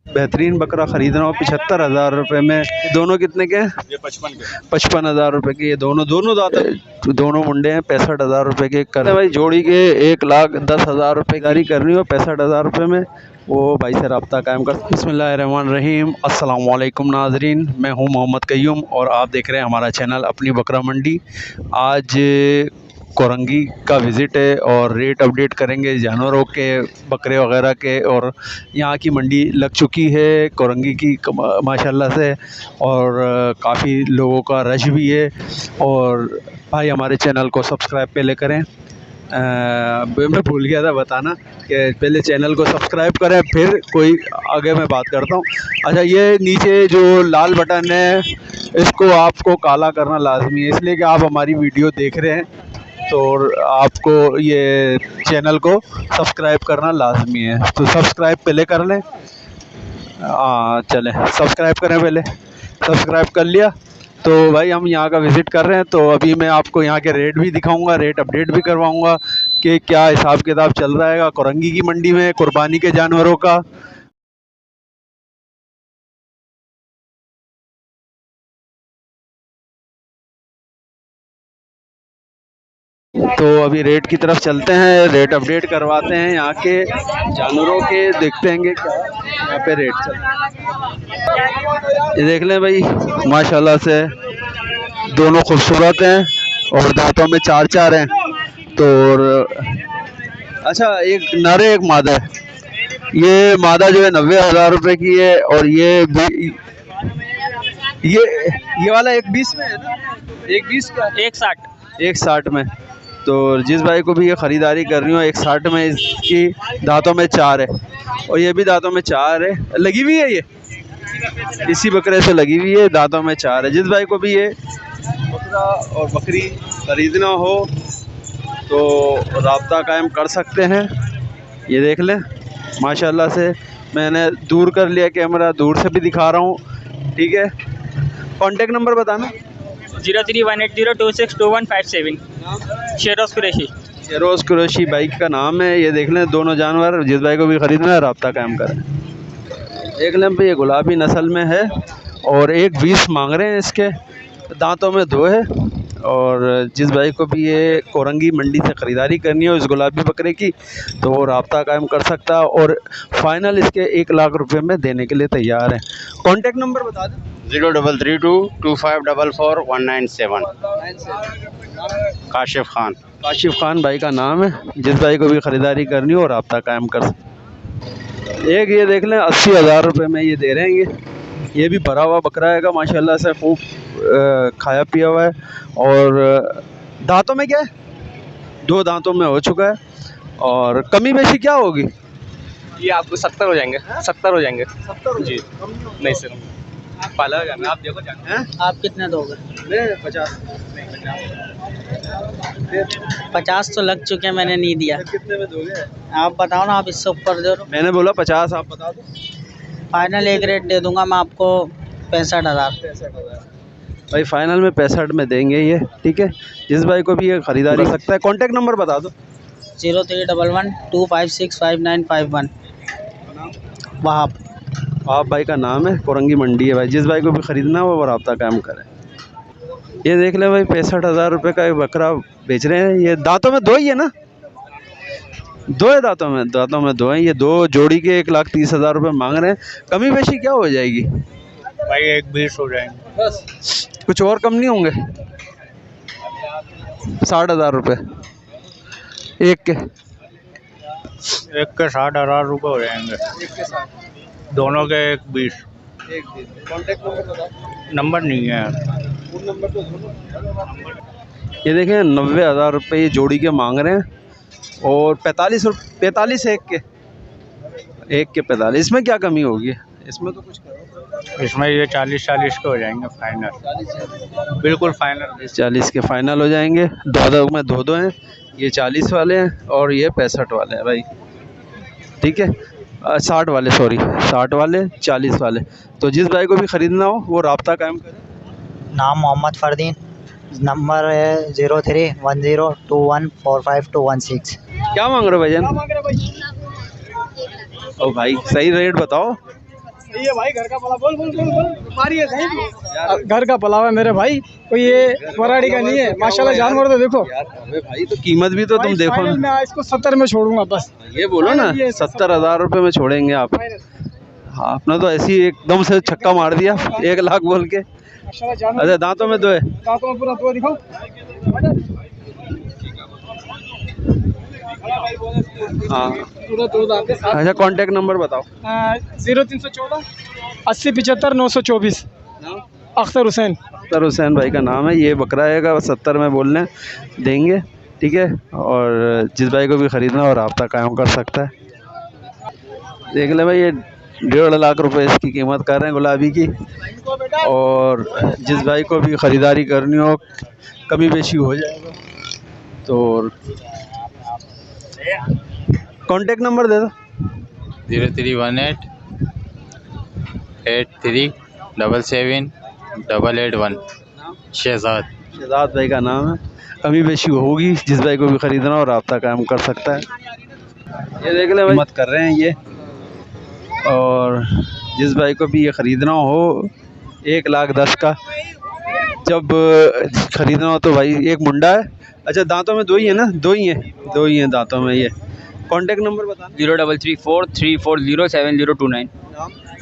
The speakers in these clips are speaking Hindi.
बेहतरीन बकरा ख़रीदना हो 75,000 रुपये में। दोनों कितने के हैं? ये 55 के। 55,000 रुपये के ये दोनों दोनों मुंडे हैं 65,000 रुपये के कर भाई। जोड़ी के 1,10,000 रुपये गाड़ी करनी हो 65,000 रुपये में, वो भाई से रब्ता कायम कर। बिस्मिल्लाहिर्रहमानिर्रहीम। अस्सलाम वालेकुम नाज़रीन, मैं हूँ मोहम्मद कय्यूम और आप देख रहे हैं हमारा चैनल अपनी बकरा मंडी। आज कोरंगी का विज़िट है और रेट अपडेट करेंगे जानवरों के, बकरे वगैरह के। और यहाँ की मंडी लग चुकी है कोरंगी की माशाल्लाह से, और काफ़ी लोगों का रश भी है। और भाई हमारे चैनल को सब्सक्राइब पहले करें। मैं भूल गया था बताना कि पहले चैनल को सब्सक्राइब करें फिर कोई आगे मैं बात करता हूँ। अच्छा, ये नीचे जो लाल बटन है इसको आपको काला करना लाजमी है, इसलिए कि आप हमारी वीडियो देख रहे हैं तो आपको ये चैनल को सब्सक्राइब करना लाजमी है। तो सब्सक्राइब पहले कर लें। चलें सब्सक्राइब करें, पहले सब्सक्राइब कर लिया। तो भाई हम यहाँ का विज़िट कर रहे हैं, तो अभी मैं आपको यहाँ के रेट भी दिखाऊंगा, रेट अपडेट भी करवाऊंगा कि क्या हिसाब किताब चल रहा है कोरंगी की मंडी में कुर्बानी के जानवरों का। तो अभी रेट की तरफ चलते हैं, रेट अपडेट करवाते हैं यहाँ के जानवरों के, देखते हैं क्या यहाँ पे रेट चल रहा है। ये देख लें भाई, माशाल्लाह से दोनों खूबसूरत हैं और दांतों में चार चार हैं। तो अच्छा, एक नर है एक मादा है। ये मादा जो है 90,000 रुपये की है और ये वाला 1,20 में है ना? 1,20 का 1,60 में। तो जिस भाई को भी ये ख़रीदारी कर रही हो 1,60 में, इसकी दांतों में चार है और ये भी दांतों में चार है, लगी हुई है, ये इसी बकरे से लगी हुई है, दांतों में चार है। जिस भाई को भी ये बकरा और बकरी ख़रीदना हो तो राब्ता कायम कर सकते हैं। ये देख लें माशाल्लाह से, मैंने दूर कर लिया कैमरा, दूर से भी दिखा रहा हूँ, ठीक है। कॉन्टेक्ट नंबर बताना। 0318026257। शेरोज़ कुरैशी। शेरोज़ कुरैशी बाइक का नाम है। ये देख लें दोनों जानवर, जिस भाई को भी ख़रीदना है रब्ता कायम करें। देख लें भाई, ये गुलाबी नस्ल में है और 1,20 मांग रहे हैं, इसके दांतों में दो है। और जिस भाई को भी ये कोरंगी मंडी से ख़रीदारी करनी हो इस गुलाबी बकरे की तो वो रब्ता कायम कर सकता है और फाइनल इसके 1,00,000 रुपये में देने के लिए तैयार है। कॉन्टेक्ट नंबर बता दें। 0332544197। काशिफ खान भाई का नाम है। जिस भाई को भी ख़रीदारी करनी हो रब्ता कायम कर सकते। एक ये देख लें 80,000 रुपये में ये दे रहे हैं। ये भी भरा हुआ बकरा है माशाल्लाह से, खूब खाया पिया हुआ है और दांतों में क्या है, 2 दांतों में हो चुका है। और कमी बेशी क्या होगी? ये आपको 70 हो जाएंगे। 70 हो जाएंगे। 70 जी। नहीं सर, पाला हो जाएंगे। आप देखो जाएंगे। आप कितने दोगे? मैं 50। 50 तो लग चुके हैं, मैंने नहीं दिया। कितने में दोगे? आप बताओ ना, आप इससे ऊपर दे दो। मैंने बोला 50, आप बता दो। फाइनल एक रेट दे दूंगा मैं आपको, 65,000। भाई फाइनल में 65 में देंगे ये, ठीक है। जिस भाई को भी ये ख़रीदारी कर सकता है। कॉन्टेक्ट नंबर बता दो। 031125659151। वहाब भाई का नाम है, कोरंगी मंडी है भाई। जिस भाई को भी ख़रीदना हो वो रब्ता कायम करें। ये देख लें भाई, 65,000 रुपये का एक बकरा बेच रहे हैं। ये दांतों में दो ही है ना? दो है दांतों में दो हैं। ये दो जोड़ी के 1,30,000 रुपये मांग रहे हैं। कमी बेशी क्या हो जाएगी भाई? 1,20 हो जाएंगे बस, कुछ और कम नहीं होंगे? 60,000 रुपये एक के 60,000 रुपये हो जाएंगे दोनों के। 1,20। कॉन्टेक्ट नंबर बताओ। नंबर नहीं है। नंबर तो ये देखें 90,000 रुपये ये जोड़ी के मांग रहे हैं और 45 एक के 45। इसमें क्या कमी होगी? इसमें तो कुछ करो। इसमें ये 40 के हो जाएंगे फाइनल। बिल्कुल फाइनल। 40 के फाइनल हो जाएंगे। दो में दो हैं, ये 40 वाले हैं और ये 65 वाले हैं भाई, ठीक है। 60 वाले, सॉरी 60 वाले, 40 वाले। तो जिस भाई को भी ख़रीदना हो वो रब्ता कायम करें। नाम मोहम्मद फ़रदीन, नंबर है 031021452116। क्या मांग रहे हो भाईजान? ओ भाई सही रेट बताओ। ये भाई घर का पला बोल बोल बोल बोल मारी है सही घर का पलावा है मेरे भाई, कोई ये वराड़ी का नहीं है माशाल्लाह। जानवर तो देखो यार अबे भाई तो कीमत भी तो तुम देखो फाइनल ना। मैं इसको 70 में छोड़ूंगा बस। ये बोलो ना, ये 70,000 रुपये में छोड़ेंगे आप। हाँ, आपने तो ऐसे ही एकदम से छक्का मार दिया 1 लाख बोल के। माशाल्लाह जानवर अच्छा दांतों में दो है। दांतों में पूरा दो दिखाओ। हाँ पूरा दो दांत है। अच्छा कांटेक्ट नंबर बताओ। 0314 80 75 924 अख्तर हुसैन। अख्तर हुसैन भाई का नाम है। ये बकरा आएगा 70 में बोलने देंगे, ठीक है। और जिस भाई को भी ख़रीदना और रब्ता कायम कर सकता है। देख ले भाई, ये 1.5 लाख रुपए इसकी कीमत कर रहे हैं गुलाबी की। और जिस भाई को भी ख़रीदारी करनी हो, कमी बेशी हो जाएगा। तो कांटेक्ट नंबर दे दो। 0318 83 77 881 शहजाद। शहजाद भाई का नाम है। कमी बेशी होगी, जिस भाई को भी ख़रीदना हो रब्ता कायम कर सकता है। ये देख ले भाई, मत कर रहे हैं ये। और जिस भाई को भी ये ख़रीदना हो 1,10,000 का, जब ख़रीदना हो तो भाई एक मुंडा है। अच्छा दांतों में दो ही है ना? दो ही हैं दांतों में। ये कांटेक्ट नंबर बताना। 0334 340 7029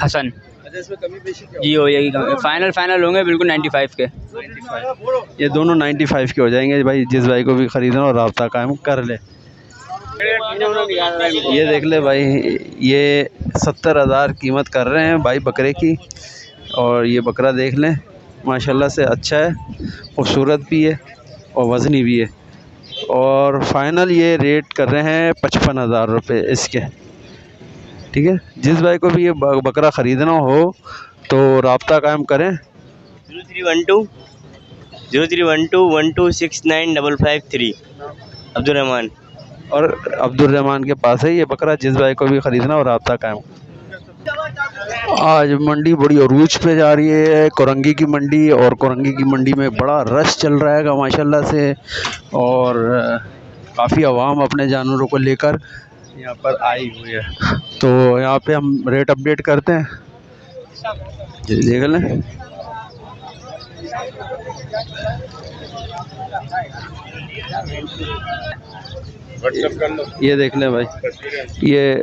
हसन। अच्छा इसमें कमी बेशी क्या जी हो जाएगी, फाइनल होंगे बिल्कुल 95 के। 95? ये दोनों 95 के हो जाएंगे भाई। जिस भाई को भी ख़रीदना हो रब्ता कायम कर ले। ये देख ले भाई, ये 70,000 कीमत कर रहे हैं भाई बकरे की। और ये बकरा देख लें, माशाल्लाह से अच्छा है, खूबसूरत भी है और वज़नी भी है। और फाइनल ये रेट कर रहे हैं 55,000 रुपये इसके, ठीक है। जिस भाई को भी ये बकरा ख़रीदना हो तो रब्ता कायम करें। 0312 1269553 अब्दुलरहमान। और अब्दुलरहमान के पास है ये बकरा। जिस भाई को भी ख़रीदना हो रब्ता कायम। आज मंडी बड़ी अरूज पे जा रही है, कोरंगी की मंडी। और कोरंगी की मंडी में बड़ा रश चल रहा है माशाल्लाह से। और काफ़ी आवाम अपने जानवरों को लेकर यहाँ पर आई हुई है। तो यहाँ पे हम रेट अपडेट करते हैं, देख लें। ये देख लें भाई, ये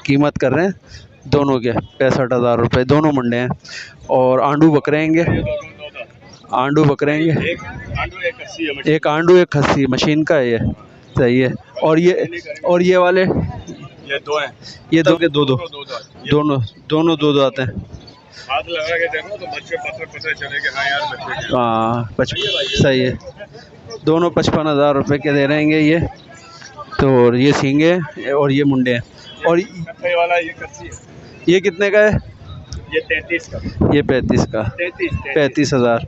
कीमत कर रहे हैं दोनों के 65,000 रुपये। दोनों मंडे हैं। और आंडू बकरेंगे, एक आंडू एक खस्सी मशीन का है ये, सही है। और ये वाले ये दो हैं, ये दो के दो दोनों दो आते हैं। हाथ लगा के देखो तो बच्चे पता चले कि हाँ यार बच्चे। हाँ 55 सही है। दोनों 55,000 रुपये के दे रहेंगे ये। तो ये सींगे और ये मुंडे हैं। और कत्थे वाला ये कच्ची है, ये कितने का है? ये 33 का, ये 35 का। 35,000।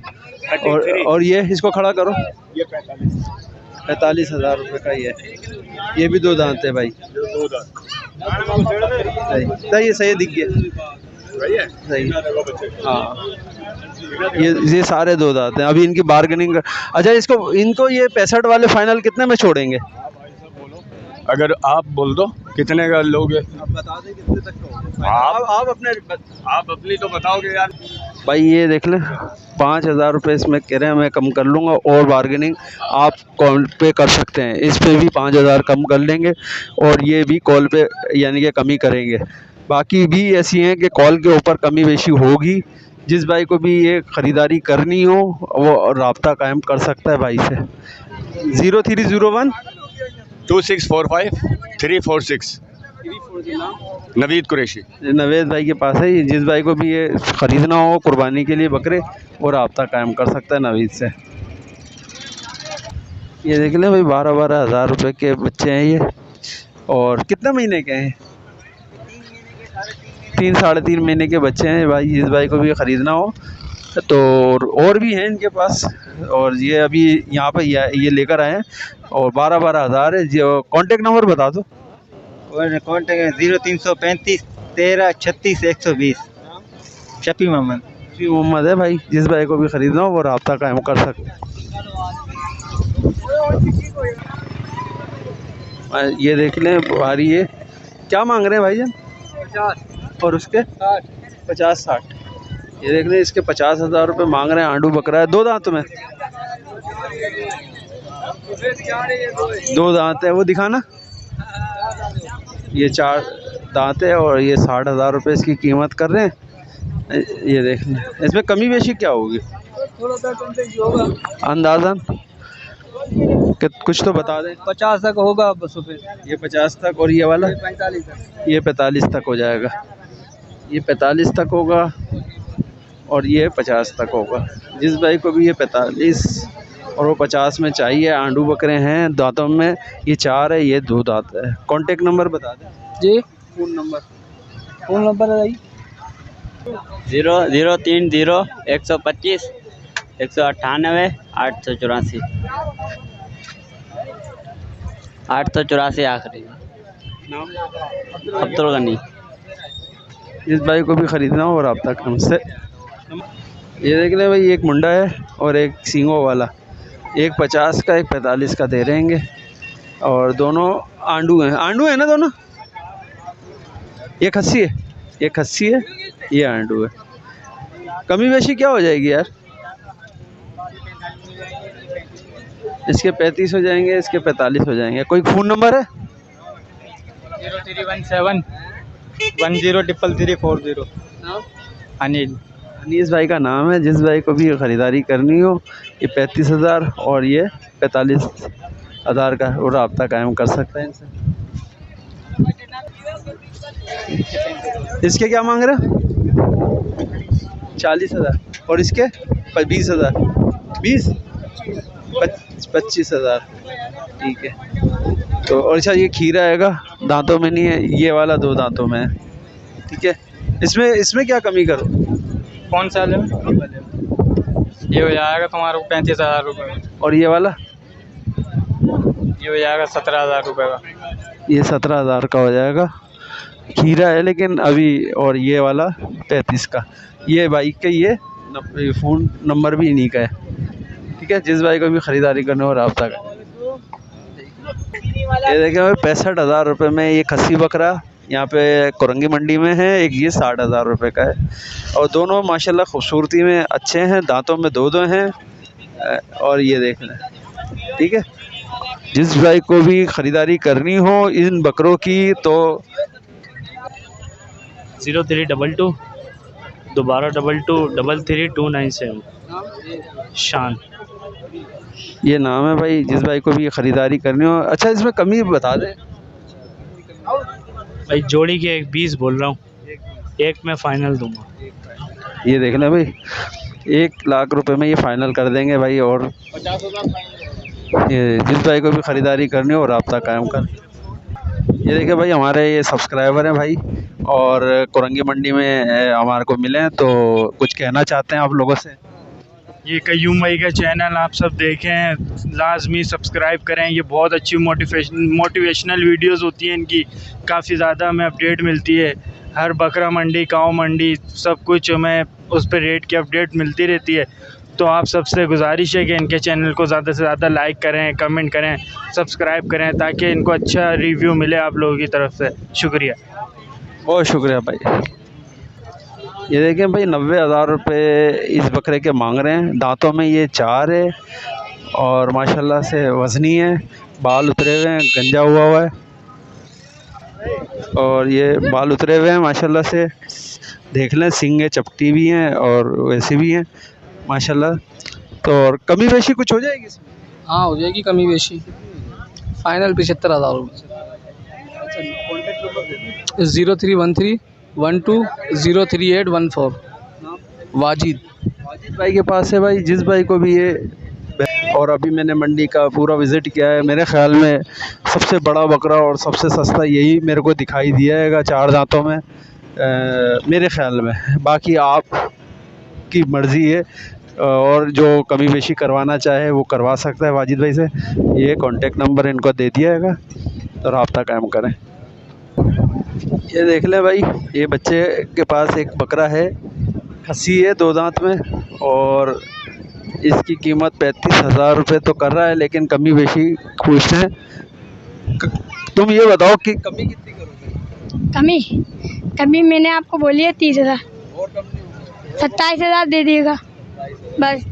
और ये इसको खड़ा करो, ये 45 45,000 रुपये का ये। ये भी दो दांत है भाई। दो दांत सही दिख गया, सही। हाँ ये सारे दो दांत हैं। अभी इनकी बार्गेनिंग। अच्छा इनको ये 65 वाले फाइनल कितने में छोड़ेंगे? अगर आप बोल दो कितने का लोगे, आप बता दें कितने तक का होगा। आप अपनी तो बताओगे यार। भाई ये देख लें 5,000 रुपये इसमें कह रहे हैं, मैं कम कर लूँगा। और बार्गेनिंग आप कॉल पे कर सकते हैं, इस पे भी 5,000 कम कर लेंगे। और ये भी कॉल पे यानी कि कमी करेंगे। बाकी भी ऐसी हैं कि कॉल के ऊपर कमी बेशी होगी। जिस भाई को भी ये ख़रीदारी करनी हो वो रब्ता कायम कर सकता है भाई से। 0301 2645 346 नवीद कुरैशी। नवेद भाई के पास है। जिस भाई को भी ये ख़रीदना हो कुर्बानी के लिए बकरे, वो रब्ता कायम कर सकता है नवीद से। ये देख लें भाई 12-12 हज़ार रुपये के बच्चे हैं ये। और कितने महीने के हैं? 3-3.5 महीने के बच्चे हैं भाई। जिस भाई को भी ख़रीदना हो तो और भी हैं इनके पास। और ये अभी यहाँ पे ये लेकर आए हैं। और 12-12 हज़ार है। जो कांटेक्ट नंबर बता दो। कॉन्टेक्ट 0335 13 36 120 शफी मोहम्मद है भाई। जिस भाई को भी ख़रीदना हो वो रब्ता कायम कर सकते हैं। ये देख लें भारी, ये क्या मांग रहे हैं भाईजान? और उसके 50-60। ये देख रहे हैं, इसके 50,000 रुपये मांग रहे हैं। आंडू बकरा है, 2 दांत में, 2 दांत है। वो दिखाना, ये 4 दांत है और ये 60,000 रुपये इसकी कीमत कर रहे हैं। ये देख लें, इसमें कमी बेशी क्या होगी अंदाज़न? कि कुछ तो बता दें। 50 तक होगा बस रुपये। ये 50 तक, और ये वाला 45 तक। ये 45 तक हो जाएगा। ये 45 तक होगा और ये 50 तक होगा। जिस भाई को भी ये 45 और वो 50 में चाहिए। आंडू बकरे हैं दांतों में, ये 4 है, ये 2 दांत है। कॉन्टेक्ट नंबर बता दें जी। फ़ोन नंबर है भाई 0030 125 198 884 884 आखिरी। अब्दुल गनी। जिस भाई को भी ख़रीदना हो रब्ता कर मुझसे। ये देख लें भाई, एक मुंडा है और एक सींगों वाला। एक 50 का, एक 45 का दे रहेंगे और दोनों आंडू हैं। आंडू है ना दोनों? ये खस्सी है, ये खस्सी है, ये आंडू है। कमी बेशी क्या हो जाएगी यार? इसके 35 हो जाएंगे, इसके 45 हो जाएंगे। कोई फ़ोन नंबर है? 0317 103340। अनिल। अनीस भाई का नाम है। जिस भाई को भी ख़रीदारी करनी हो, ये 35,000 और ये 45,000 का वो रब्ता कायम कर सकते हैं इनसे। इसके क्या मांग रहे हैं? 40,000 और इसके 20,000, 25,000। ठीक है। तो और अच्छा, ये खीरा आएगा, दांतों में नहीं है, ये वाला 2 दांतों में है। ठीक है। इसमें क्या कमी करो? कौन सा ले? ये हो जाएगा तुम्हारे को 35,000 रुपये। और ये वाला? ये हो जाएगा 17,000 रुपये का। ये 17,000 का हो जाएगा। खीरा है लेकिन अभी। और ये वाला 35 का। ये बाइक के ये फ़ोन नंबर भी इन्हीं का है। ठीक है। जिस भाई को भी ख़रीदारी करने हो रब्ता का। ये देखें भाई, 65,000 रुपये में ये खस्सी बकरा यहाँ पे कुरंगी मंडी में है। एक ये 60,000 रुपये का है और दोनों माशाल्लाह खूबसूरती में अच्छे हैं। दांतों में 2 हैं और ये देख लें। ठीक है। जिस भाई को भी ख़रीदारी करनी हो इन बकरों की तो 0322 22 33297 शान, ये नाम है भाई। जिस भाई को भी ख़रीदारी करनी हो। अच्छा, इसमें कमी बता दें भाई। जोड़ी के 20 बोल रहा हूँ, एक में फ़ाइनल दूंगा। ये देख लें भाई, 1 लाख रुपए में ये फ़ाइनल कर देंगे भाई। और ये जिस भाई को भी ख़रीदारी करनी हो रब्ता कायम कर। ये देखिए भाई, हमारे ये सब्सक्राइबर हैं भाई और कुरंगी मंडी में हमारे को मिले हैं, तो कुछ कहना चाहते हैं आप लोगों से? ये कयूम भाई का चैनल आप सब देखें, लाजमी सब्सक्राइब करें। ये बहुत अच्छी मोटिवेशनल वीडियोस होती हैं इनकी। काफ़ी ज़्यादा हमें अपडेट मिलती है। हर बकरा मंडी, काऊ मंडी, सब कुछ हमें उस पर रेट की अपडेट मिलती रहती है। तो आप सबसे गुजारिश है कि इनके चैनल को ज़्यादा से ज़्यादा लाइक करें, कमेंट करें, सब्सक्राइब करें, ताकि इनको अच्छा रिव्यू मिले आप लोगों की तरफ से। शुक्रिया, बहुत शुक्रिया भाई। ये देखें भाई, 90,000 रुपये इस बकरे के मांग रहे हैं। दांतों में ये 4 है और माशाल्लाह से वज़नी है। बाल उतरे हुए हैं, गंजा हुआ है और ये बाल उतरे हुए हैं माशाल्लाह से। देख लें, सींगे चपटी भी हैं और वैसे भी हैं माशाल्लाह। तो और कमी बेशी कुछ हो जाएगी इसमें? हाँ, हो जाएगी कमी बेशी। फाइनल 75,000 रुपये। 0313 12 वाजिद भाई के पास है भाई। जिस भाई को भी ये, और अभी मैंने मंडी का पूरा विज़िट किया है। मेरे ख़्याल में सबसे बड़ा बकरा और सबसे सस्ता यही मेरे को दिखाई दिया है 4 दांतों में, मेरे ख़्याल में। बाकी आप की मर्ज़ी है और जो कमी बेशी करवाना चाहे वो करवा सकता है वाजिद भाई से। ये कॉन्टेक्ट नंबर इनको दे दिया है, तो रब्ता कायम करें। ये देख लें भाई, ये बच्चे के पास एक बकरा है, खस्सी है 2 दांत में और इसकी कीमत 35,000 रुपये तो कर रहा है, लेकिन कमी बेशी पूछते हैं। तुम ये बताओ कि कमी कितनी करोगे? कमी कमी मैंने आपको बोली है 30,000, 27,000 दे दिएगा बस।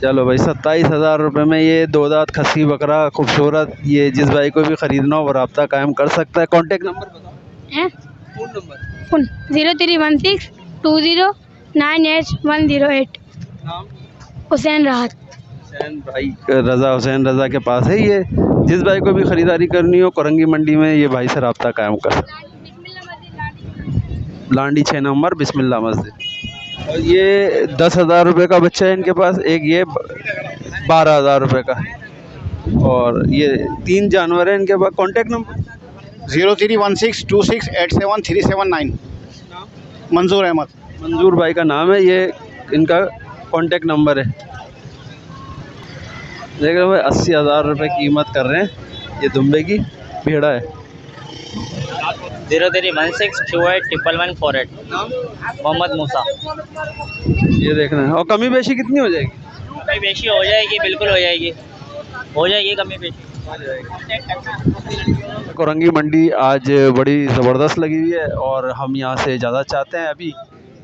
चलो भाई 27,000 रुपये में ये 2 दांत खस्सी बकरा खूबसूरत, ये जिस भाई को भी ख़रीदना हो वो रब्ता कायम कर सकता है। कॉन्टेक्ट नंबर बताओ हैं फ़ोन नंबर। फ़ोन 0316 2098 नाम हुसैन राहत। हुसैन भाई रज़ा, हुसैन रज़ा के पास है ये। जिस भाई को भी ख़रीदारी करनी हो कोरंगी मंडी में ये भाई से रब्ता कायम कर सकते हैं। लांडी 6 नंबर बिस्मिल्लाह मस्जिद। और ये 10,000 रुपये का बच्चा है इनके पास, एक ये 12,000 रुपये का, और ये 3 जानवर हैं इनके पास। Contact number 031626873779। मंजूर अहमद। मंजूर भाई का नाम है, ये इनका कॉन्टेक्ट नंबर है। देख रहे भाई 80,000 रुपये कीमत कर रहे हैं ये दुम्बे की, भेड़ा है। 0316281148। मोहम्मद मूसा। ये देख रहे हैं। और कमी बेशी कितनी हो जाएगी? कमी बेशी हो जाएगी, बिल्कुल हो जाएगी, कमी बेशी। कोरंगी मंडी आज बड़ी ज़बरदस्त लगी हुई है और हम यहाँ से ज़्यादा चाहते हैं अभी।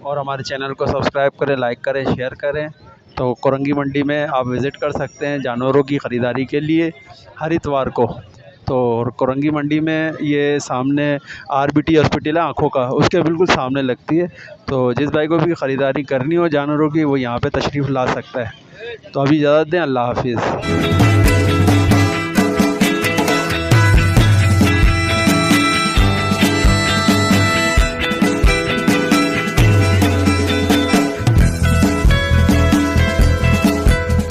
और हमारे चैनल को सब्सक्राइब करें, लाइक करें, शेयर करें। तो कोरंगी मंडी में आप विज़िट कर सकते हैं जानवरों की ख़रीदारी के लिए हर इतवार को। तो कोरंगी मंडी में ये सामने RBT हॉस्पिटल है आँखों का, उसके बिल्कुल सामने लगती है। तो जिस भाई को भी ख़रीदारी करनी हो जानवरों की वो यहाँ पे तशरीफ़ ला सकता है। तो अभी इजाज़त दें, अल्लाह हाफिज़।